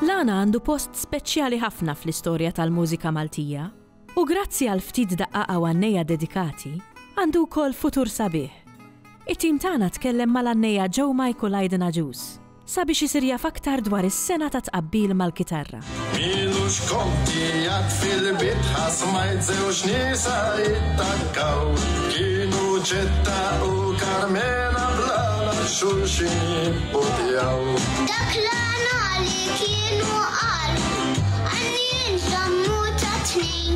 Lana għandu post speċjali ħafna fl-istorja tal-mużika Maltija u grazzi għal ftit daqqaqa u għannejja dedikati għandu wkoll futur sabiħ. It-tim tagħna tkellem mal-għannejja Joe Michael Aiden Aġus sabiex isir jaf aktar dwar is-sena ta' tqabbil mal-kitarra. Milux konti jak fil-bit ħasmajt żewġ nisa jittakkaw kienu ġetta u Karmena blana xulxin jibbutjaw. Dak Lana li kienu qalbu għanni nżammu ta' tnejn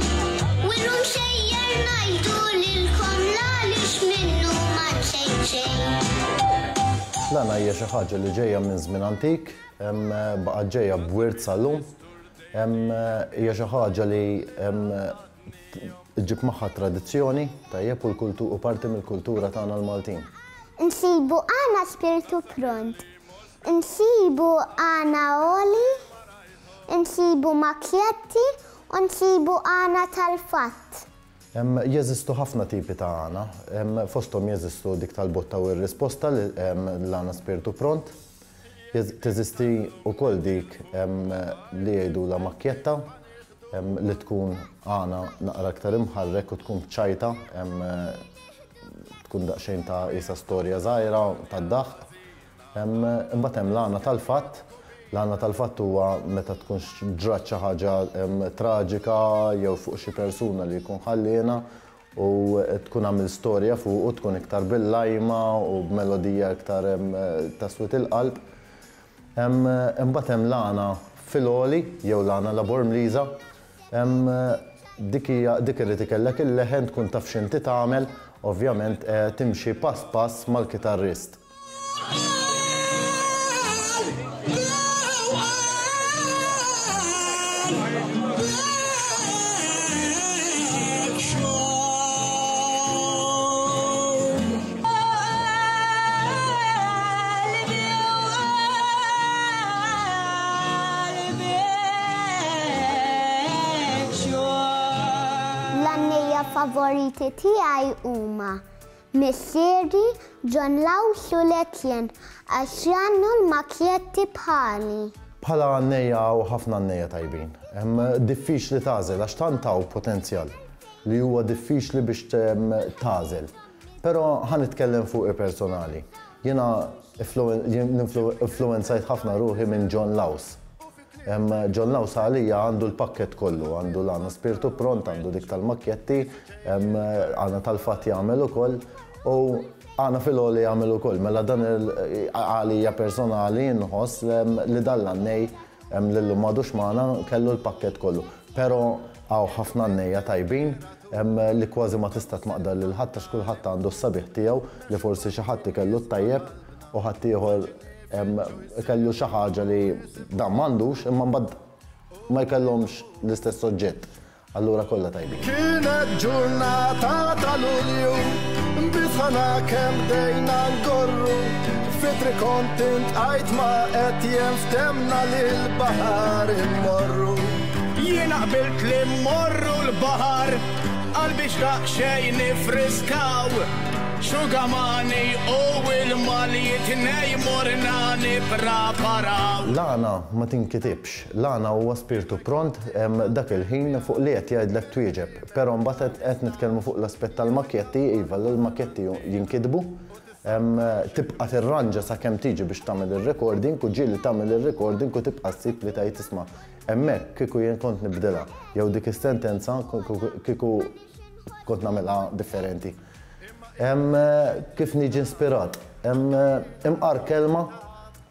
u llum xejjer ngħidu lilkom għaliex minnu ma nsejn xejn. Lana hija xi ħaġa li ġejja minn żmien antik, baqgħet ġejja b'wirt sal-lum, hija xi ħaġa li ġib magħha tradizzjoni tajjeb u parti mill-kultura tagħna l-Maltin. Nsibu għana spiritu pront, nsibu għana oli, nsibu makjetti u nsibu għana tal-fatt. Jeżistu ħafna tipi ta' għana, fosthom jeżistu dik tal-botta u r-risposta l-għana spiritu pront. Teżisti wkoll dik li jgħidu la makkjetta li tkun għana naqra aktar imħarrek u tkun bċajta, tkun daqsxejn ta' isa storja żgħira tad-daħħ. Imbagħad hemm l-għana tal-fatt. L-għana tal-fatt huwa meta tkun ġrat xi ħaġa traġika jew fuq xi persuna li jkun ħalliena u tkun għamil storja fuq u tkun iktar bil-lajma u b'melodija iktar taswit il-qalb. Imbagħad hemm l-għana fil-għoli jew l-għana labor mliża. Dik irid ikellek il-leħen tkun taf x'inti tagħmel, ovvjament timxi pass pass mal-kitarrist. Favoriti tiegħi huma missieri John Laws u Letjen għax għandu l-makjetti bħali. Bħala għannejja u ħafna għannejja tajbin. Diffiċli tagħżel għax tantaw potenzjal li huwa diffiċli biex tagħżel. Però ħanitkellem fuq personali. Jiena influenzajt ħafna ruħi minn John Laws. John Laws għalija għandu l-pakket kollu, għandu l-għana spiritu pront, għandu dik tal-makjetti, għana tal-fatt jagħmel ukoll u għana fil-għoli jagħmel ukoll. Mela dan għalija personali nħoss li dal-għannej l-lum madux maħna kellu l-pakket kollu. Pero għaw ħafna għannejja tajbin li kważi ma tista' tmaqdar lil ħadd għax kulħadd għandu s-sabiħ tiegħu li forsi xi ħadd ikellu t-tajjeb u ħadd ieħor kellu xi ħaġa li dan m'għandux imma mbagħad ma jkellhomx l-istess soġġett. Allura kollha tajbin. Kienet ġurnata ta' Lulju, bisħana kemm dejna ngorru, fitri kontent għajt ma qed jenftemna lil-baħar immorru. Jiena qbilt li mmorru l-baħar qalbi xtaq xejn nifriskaw. Xugamani u il-maljiet nejmurna nippraparaw. L-għana ma tinkitibx, l-għana huwa spiritu pront dak il-ħin fuq li qed jgħidlek twieġeb, però mbagħad qed nitkellmu fuq l-aspett tal-makjetti, iva l-makjetti jinkitbu, tibqa' tirranġa sakemm tiġi biex tagħmel ir-recording u ġieli tagħmel ir-recording u tibqa' ssib li tgħid tisma' hemmhekk kieku jien kont nibdilha jew dik is-sentenza kieku kont nagħmilha differenti. Kif niġi inspirat, imqar kelma,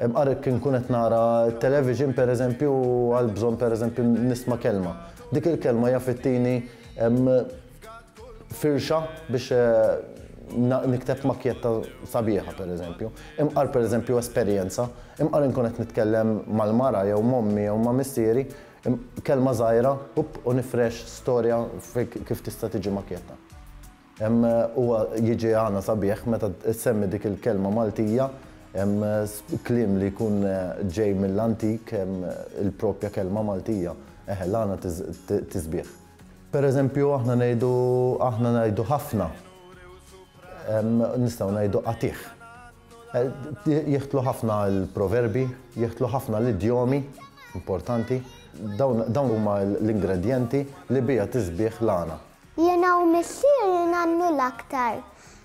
imqar kien kunet nara television per eżempju għal bżonn per eżempju nisma' kelma. Dik il-kelma jafittini firxa biex nikteb makjetta sabiħa per eżempju. Imqar per eżempju esperjenza, imqar inkunet nitkellem mal-mara jew mommi jew ma' missieri, kelma żgħira u nifresh storja kif tista' tiġi makjetta. Huwa jiġi għana sabiħ meta semmi dik il-kelma Maltija hemm kliem li jkun ġej mill-antik, il-propja kelma Maltija, l-għana tisbieħ. Pereżempju, aħna ngħidu ħafna, nistgħu ngħidu qatih. Jieħtlu ħafna l-proverbi, jieħtlu ħafna l-idjomi importanti, dawn huma l-ingredjenti li bija tisbieħ l-għana. Jiena u missieri nannu l-aktar.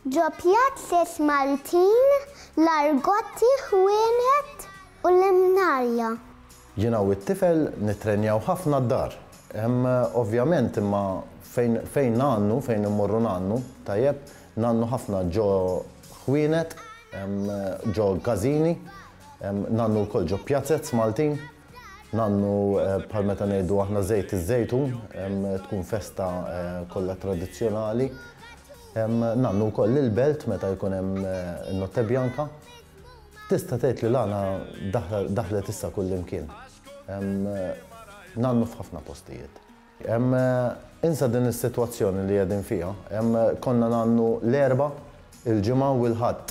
Ġo pjazzes Maltin, l-argotti ħwienet u l-imnarja. Jiena u t-tifel nitrenjaw ħafna d-dar. Ovvjament imma fejn nannu, fejn immorru nannu, tajjeb, nannu ħafna ġo ħwienet, ġo gazini, nannu wkoll ġo pjazzez Maltin, nannu bħal meta ngħidu aħna żejt iż-żejtun, tkun festa kollha tradizzjonali. Nannu wkoll il-belt meta jkun hemm in-notte bjanka. Tista' tgħid li l-għana daħlet issa kullimkien. Nannu f'ħafna postijiet. Insa din is-sitwazzjoni li qegħdin fiha, konna nannu l-erba', il-ġimgħa u l-ħadd.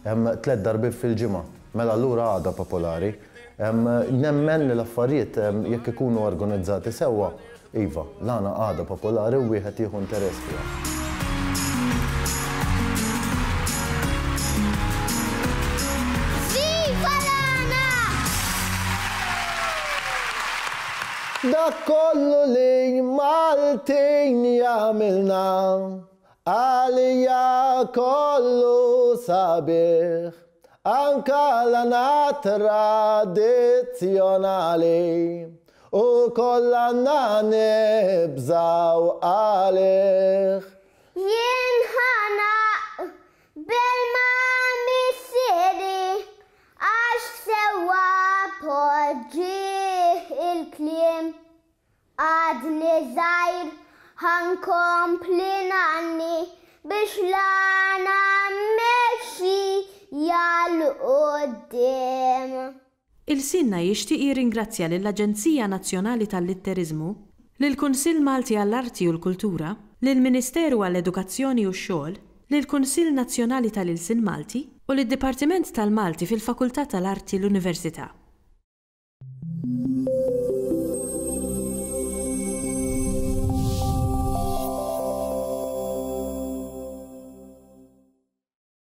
3 darbiet fil-ġimgħa, mela allura għada popolari. Nemmen li l-affarijiet jekk ikunu organizzati sewwa, iva, l-għana għada popolari u wieħed jieħu interess fiha. Viva l-għana! Dak kollu li Maltin jagħmilna, għalija kollu sabiħ. Anka l-għana tradizzjonali u kollha nibżaw għalih. Jien ħanaq bil-ma missieri għax sewa poġġi il-kliem. Għadni żgħir ħankompli nanni biex l-għana mexxi jal-qoddim. Il-Sinna jixtieq jirringrazzja lill-Aġenzija Nazzjonali tal-Litterizmu, lill-Kunsill Malti għall-Arti u l-Kultura, lill-Ministeru għall-Edukazzjoni u x-Xogħol, lill-Kunsill Nazzjonali tal-Ilsien Malti u lid-Dipartiment tal-Malti fil-Fakultà tal-Arti l-Università.